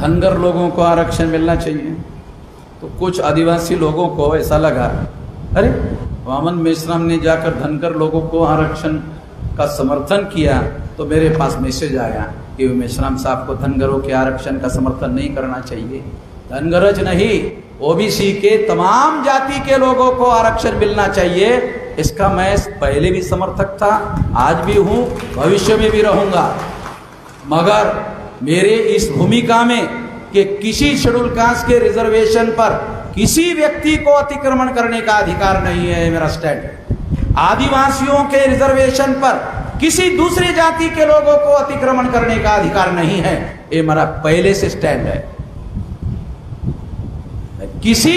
धनगर लोगों को आरक्षण मिलना चाहिए। तो कुछ आदिवासी लोगों को ऐसा लगा, अरे वामन मेश्राम ने जाकर धनगर लोगों को आरक्षण का समर्थन किया, तो मेरे पास मैसेज आया कि मेश्राम साहब को धनगरों के आरक्षण का समर्थन नहीं करना चाहिए। धनगरज नहीं, ओबीसी के तमाम जाति के लोगों को आरक्षण मिलना चाहिए। इसका मैं पहले भी समर्थक था, आज भी हूं, भविष्य में भी रहूंगा। मगर मेरे इस भूमिका में कि किसी शेड्यूल कास्ट के रिजर्वेशन पर किसी व्यक्ति को अतिक्रमण करने का अधिकार नहीं है, मेरा स्टैंड है। आदिवासियों के रिजर्वेशन पर किसी दूसरी जाति के लोगों को अतिक्रमण करने का अधिकार नहीं है, ये मेरा पहले से स्टैंड है। किसी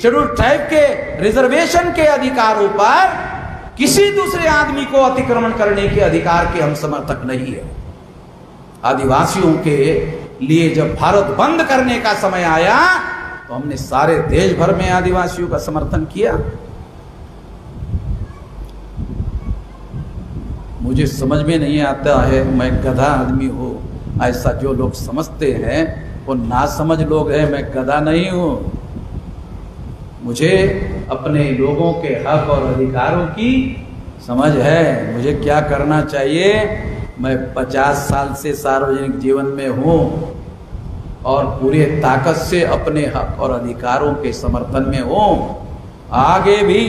शेड्यूल ट्राइब के रिजर्वेशन के अधिकारों पर किसी दूसरे आदमी को अतिक्रमण करने के अधिकार के हम समर्थक नहीं है। आदिवासियों के लिए जब भारत बंद करने का समय आया तो हमने सारे देश भर में आदिवासियों का समर्थन किया। मुझे समझ में नहीं आता है, मैं गधा आदमी हूं, ऐसा जो लोग समझते हैं वो नासमझ लोग हैं। मैं गधा नहीं हूं, मुझे अपने लोगों के हक और अधिकारों की समझ है, मुझे क्या करना चाहिए। मैं 50 साल से सार्वजनिक जीवन में हूं और पूरे ताकत से अपने हक और अधिकारों के समर्थन में हूं। आगे भी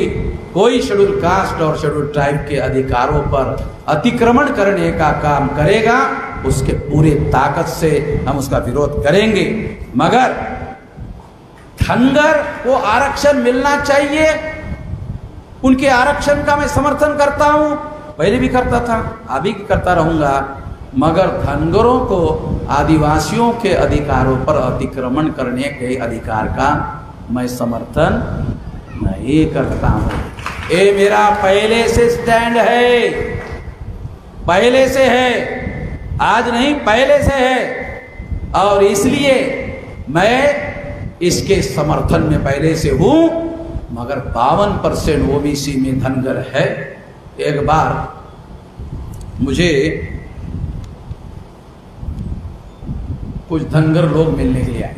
कोई शेड्यूल कास्ट और शेड्यूल ट्राइब के अधिकारों पर अतिक्रमण करने का काम करेगा, उसके पूरे ताकत से हम उसका विरोध करेंगे। मगर धनगर को आरक्षण मिलना चाहिए, उनके आरक्षण का मैं समर्थन करता हूं, पहले भी करता था, अभी भी करता रहूंगा। मगर धनगरों को आदिवासियों के अधिकारों पर अतिक्रमण करने के अधिकार का मैं समर्थन नहीं करता हूं। ये मेरा पहले से स्टैंड है, पहले से है, आज नहीं पहले से है। और इसलिए मैं इसके समर्थन में पहले से हूं। मगर 52% ओबीसी में धनगर है। एक बार मुझे कुछ धनगर लोग मिलने के लिए आए,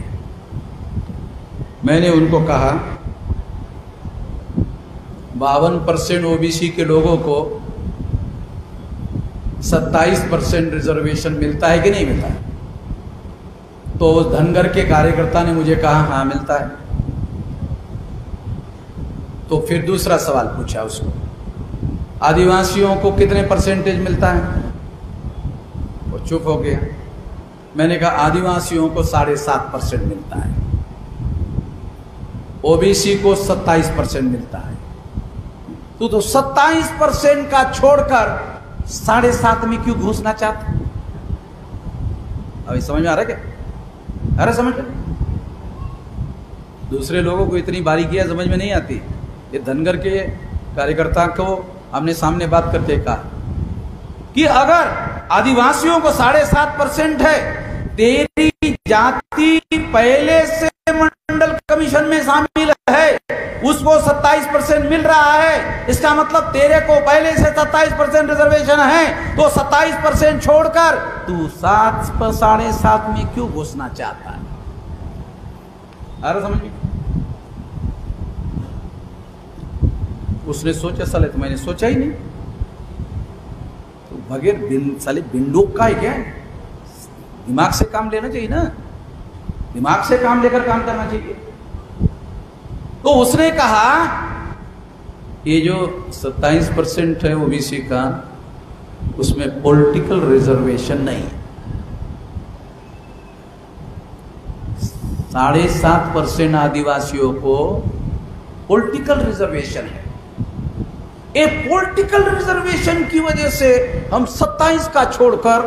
मैंने उनको कहा 52% ओबीसी के लोगों को 27% रिजर्वेशन मिलता है कि नहीं मिलता है? तो उस धनगर के कार्यकर्ता ने मुझे कहा हाँ मिलता है। तो फिर दूसरा सवाल पूछा उसको, आदिवासियों को कितने परसेंटेज मिलता है? वो चुप हो गया। मैंने कहा आदिवासियों को 7.5% मिलता है, ओबीसी को 27% मिलता है। तो 27% का छोड़कर 7.5 में क्यों घुसना चाहता? अभी समझ में आ रहा है क्या? अरे समझ में, दूसरे लोगों को इतनी बारीकियां समझ में नहीं आती। ये धनगर के कार्यकर्ता को हमने सामने बात करके कहा कि अगर आदिवासियों को 7.5% है, तेरी जाति पहले से मंडल कमीशन में शामिल है, उसको 27% मिल रहा है, इसका मतलब तेरे को पहले से 27% रिजर्वेशन है, तो 27% छोड़कर तू 7.5 में क्यों घुसना चाहता है? अरे समझ में? उसने सोचा साले, तो मैंने सोचा ही नहीं। तो बगैर साले बिंडूक का है क्या? दिमाग से काम लेना चाहिए ना, दिमाग से काम लेकर काम करना चाहिए। तो उसने कहा ये जो 27% है ओबीसी का, उसमें पॉलिटिकल रिजर्वेशन नहीं है। 7.5% आदिवासियों को पॉलिटिकल रिजर्वेशन है। ए पॉलिटिकल रिजर्वेशन की वजह से हम 27 का छोड़कर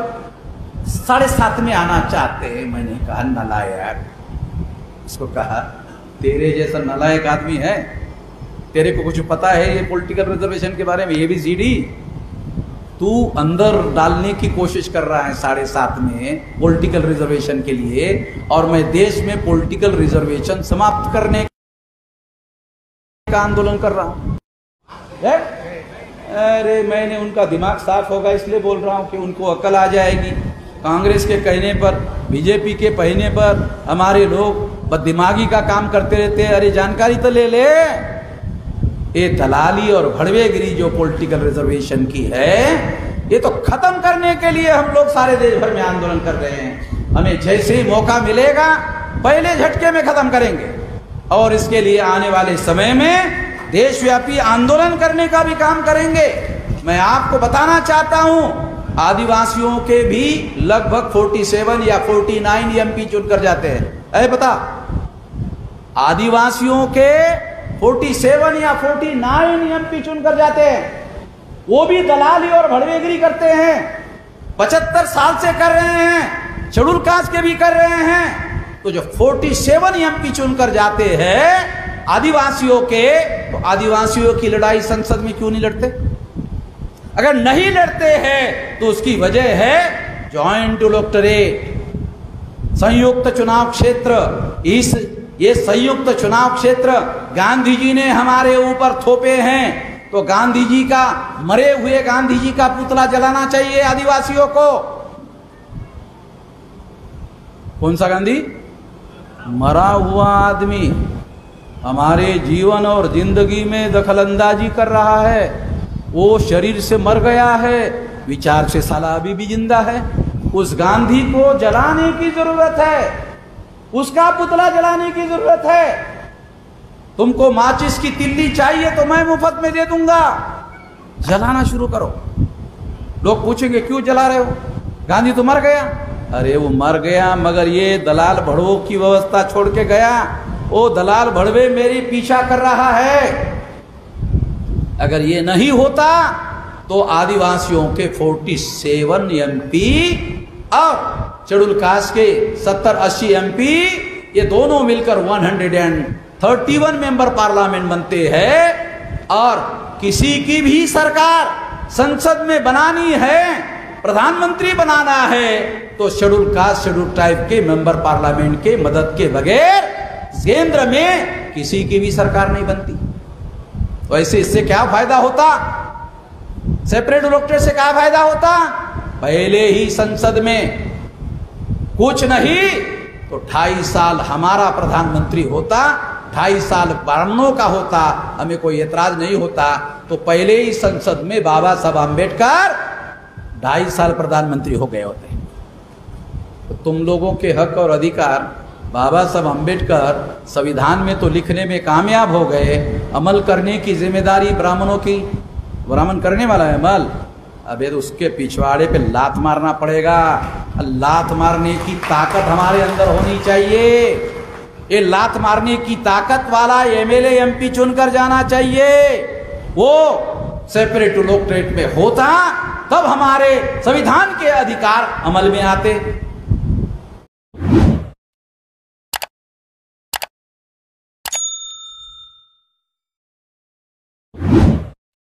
7.5 में आना चाहते हैं। मैंने कहा नालायक, उसको कहा तेरे जैसा नालायक आदमी है, तेरे को कुछ पता है ये पॉलिटिकल रिजर्वेशन के बारे में? ABCD तू अंदर डालने की कोशिश कर रहा है 7.5 में पॉलिटिकल रिजर्वेशन के लिए, और मैं देश में पॉलिटिकल रिजर्वेशन समाप्त करने का आंदोलन कर रहा हूं। अरे मैंने उनका दिमाग साफ होगा इसलिए बोल रहा हूं कि उनको अकल आ जाएगी। कांग्रेस के कहने पर, बीजेपी के कहने पर हमारे लोग बददिमागी का काम करते रहते हैं। अरे जानकारी तो ले ले। ये दलाली और भड़वेगिरी जो पॉलिटिकल रिजर्वेशन की है, ये तो खत्म करने के लिए हम लोग सारे देश भर में आंदोलन कर रहे हैं। हमें जैसे ही मौका मिलेगा पहले झटके में खत्म करेंगे, और इसके लिए आने वाले समय में देशव्यापी आंदोलन करने का भी काम करेंगे। मैं आपको बताना चाहता हूं, आदिवासियों के भी लगभग 47 या 49 एमपी चुनकर जाते हैं। अरे पता, आदिवासियों के 47 या 49 एमपी चुनकर जाते हैं। वो भी दलाली और भड़वेगिरी करते हैं। 75 साल से कर रहे हैं, शेड्यूल कास्ट के भी कर रहे हैं। तो जो 47 एमपी चुनकर जाते हैं आदिवासियों के, तो आदिवासियों की लड़ाई संसद में क्यों नहीं लड़ते? अगर नहीं लड़ते हैं तो उसकी वजह है जॉइंट इलेक्टोरेट, संयुक्त चुनाव क्षेत्र। ये संयुक्त चुनाव क्षेत्र गांधी जी ने हमारे ऊपर थोपे हैं। तो गांधी जी का, मरे हुए गांधी जी का पुतला जलाना चाहिए आदिवासियों को। कौन सा गांधी? मरा हुआ आदमी हमारे जीवन और जिंदगी में दखलंदाजी कर रहा है। वो शरीर से मर गया है, विचार से साला अभी भी जिंदा है। उस गांधी को जलाने की जरूरत है, उसका पुतला जलाने की जरूरत है। तुमको माचिस की तिल्ली चाहिए तो मैं मुफ्त में दे दूंगा, जलाना शुरू करो। लोग पूछेंगे क्यों जला रहे हो? गांधी तो मर गया। अरे वो मर गया, मगर ये दलाल भड़वों की व्यवस्था छोड़ के गया। वो दलाल भड़वे मेरी पीछा कर रहा है। अगर ये नहीं होता तो आदिवासियों के 47 एमपी और शेड्यूल कास्ट के 70-80 एमपी, ये दोनों मिलकर 131 मेंबर पार्लियामेंट बनते हैं। और किसी की भी सरकार संसद में बनानी है, प्रधानमंत्री बनाना है, तो शेड्यूल कास्ट, शेड्यूल ट्राइब के मेंबर पार्लियामेंट के मदद के बगैर केंद्र में किसी की भी सरकार नहीं बनती। तो ऐसे इससे क्या फायदा होता? सेपरेट इलेक्टोरेट से क्या फायदा होता? पहले ही संसद में कुछ नहीं तो 2.5 साल हमारा प्रधानमंत्री होता, 2.5 साल ब्राह्मणों का होता, हमें कोई एतराज नहीं होता। तो पहले ही संसद में बाबा साहब आम्बेडकर 2.5 साल प्रधानमंत्री हो गए होते। तो तुम लोगों के हक और अधिकार बाबा साहब अम्बेडकर संविधान में तो लिखने में कामयाब हो गए, अमल करने की जिम्मेदारी ब्राह्मणों की। ब्राह्मण करने वाला है अमल, अबे तो उसके पिछवाड़े पे लात मारना पड़ेगा। लात मारने की ताकत हमारे अंदर होनी चाहिए। ये लात मारने की ताकत वाला एमएलए एमपी चुनकर जाना चाहिए। वो सेपरेट इलेक्टोरेट में होता, तब हमारे संविधान के अधिकार अमल में आते।